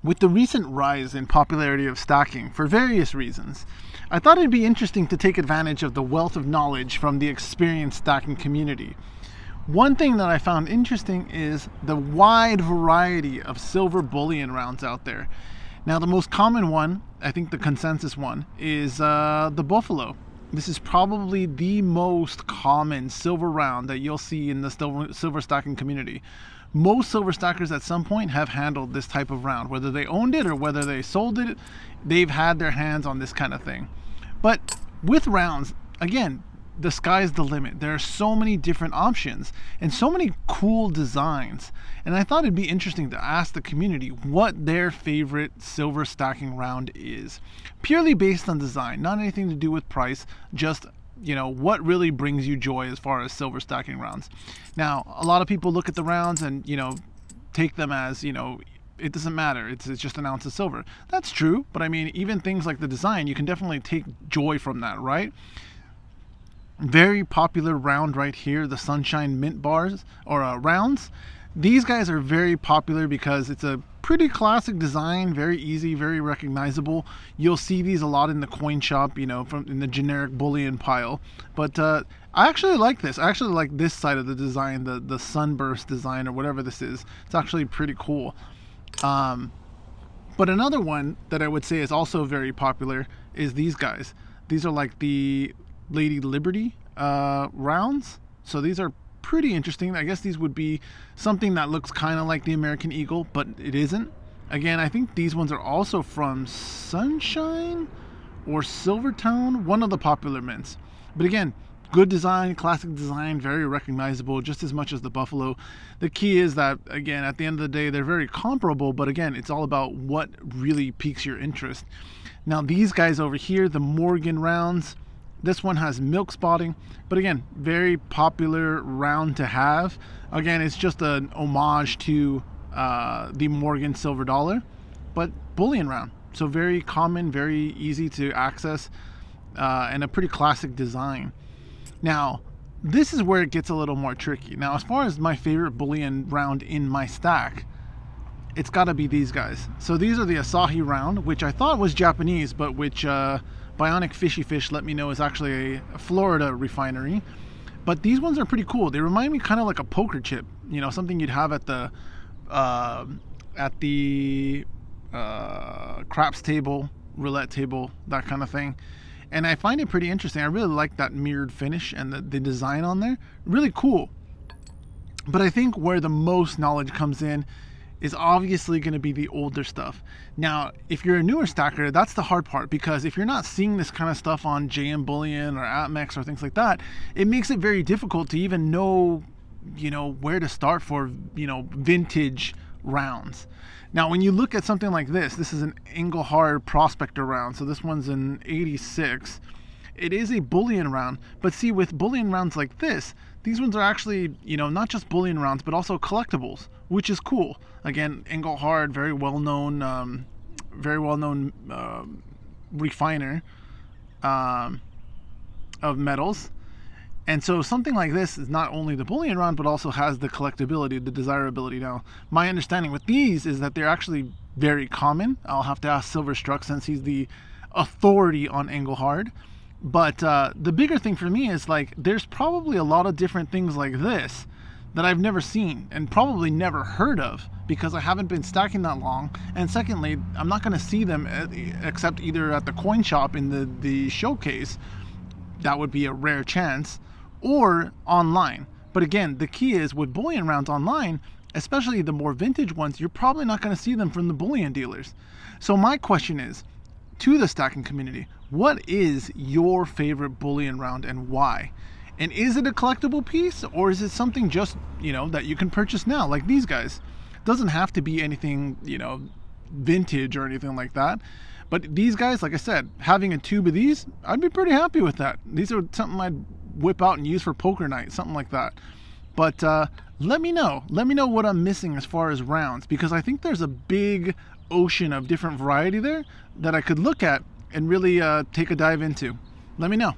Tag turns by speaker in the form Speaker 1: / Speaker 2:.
Speaker 1: With the recent rise in popularity of stacking for various reasons, I thought it'd be interesting to take advantage of the wealth of knowledge from the experienced stacking community. One thing that I found interesting is the wide variety of silver bullion rounds out there. Now, the most common one, I think the consensus one, is the Buffalo. This is probably the most common silver round that you'll see in the silver stacking community. Most silver stackers at some point have handled this type of round. Whether they owned it or whether they sold it, they've had their hands on this kind of thing. But with rounds, again, the sky's the limit. There are so many different options and so many cool designs. And I thought it'd be interesting to ask the community what their favorite silver stacking round is. Purely based on design, not anything to do with price, just, you know, what really brings you joy as far as silver stacking rounds. Now, a lot of people look at the rounds and, you know, take them as, you know, it doesn't matter, it's just an ounce of silver. That's true, but I mean, even things like the design, you can definitely take joy from that, right? Very popular round right here, the Sunshine Mint bars, or rounds. These guys are very popular because it's a pretty classic design, very easy, very recognizable. You'll see these a lot in the coin shop, you know, in the generic bullion pile. But I actually like this. I actually like this side of the design, the sunburst design or whatever this is. It's actually pretty cool. But another one that I would say is also very popular is these guys. These are like the Lady Liberty rounds. So these are pretty interesting. I guess these would be something that looks kind of like the American Eagle, but it isn't. Again, I think these ones are also from Sunshine or Silvertown, one of the popular mints. But again, good design, classic design, very recognizable, just as much as the Buffalo. The key is that, again, at the end of the day, they're very comparable, but again, it's all about what really piques your interest. Now, these guys over here, the Morgan rounds, this one has milk spotting, but again, very popular round to have. Again, it's just an homage to the Morgan silver dollar, but bullion round. So very common, very easy to access, and a pretty classic design. Now, this is where it gets a little more tricky. Now, as far as my favorite bullion round in my stack, it's got to be these guys. So these are the Asahi round, which I thought was Japanese, but which Bionic Fishy Fish let me know is actually a Florida refinery. But these ones are pretty cool. They remind me kind of like a poker chip, you know, something you'd have at the craps table, roulette table, that kind of thing. And I find it pretty interesting. I really like that mirrored finish and the design on there. Really cool. But I think where the most knowledge comes in is obviously going to be the older stuff. Now, if you're a newer stacker, that's the hard part, because if you're not seeing this kind of stuff on JM Bullion or APMEX or things like that, it makes it very difficult to even know, you know, where to start for, you know, vintage rounds. Now, when you look at something like this is an ENGELHARD Prospector round. So this one's an 86. It is a bullion round, but see, with bullion rounds like this, these ones are actually, you know, not just bullion rounds, but also collectibles, which is cool. Again, ENGELHARD, very well-known refiner of metals. And so something like this is not only the bullion round, but also has the collectability, the desirability. Now, my understanding with these is that they're actually very common. I'll have to ask Silverstruck, since he's the authority on ENGELHARD. But the bigger thing for me is, like, there's probably a lot of different things like this that I've never seen and probably never heard of, because I haven't been stacking that long. And secondly, I'm not going to see them except either at the coin shop in the showcase. That would be a rare chance, or online. But again, the key is with bullion rounds online, especially the more vintage ones, you're probably not going to see them from the bullion dealers. So my question is, to the stacking community, what is your favorite bullion round and why? And is it a collectible piece, or is it something just, you know, that you can purchase now, like these guys? It doesn't have to be anything, you know, vintage or anything like that. But these guys, like I said, having a tube of these, I'd be pretty happy with that. These are something I'd whip out and use for poker night, something like that. But let me know. Let me know what I'm missing as far as rounds, because I think there's a big ocean of different variety there that I could look at and really take a dive into. Let me know.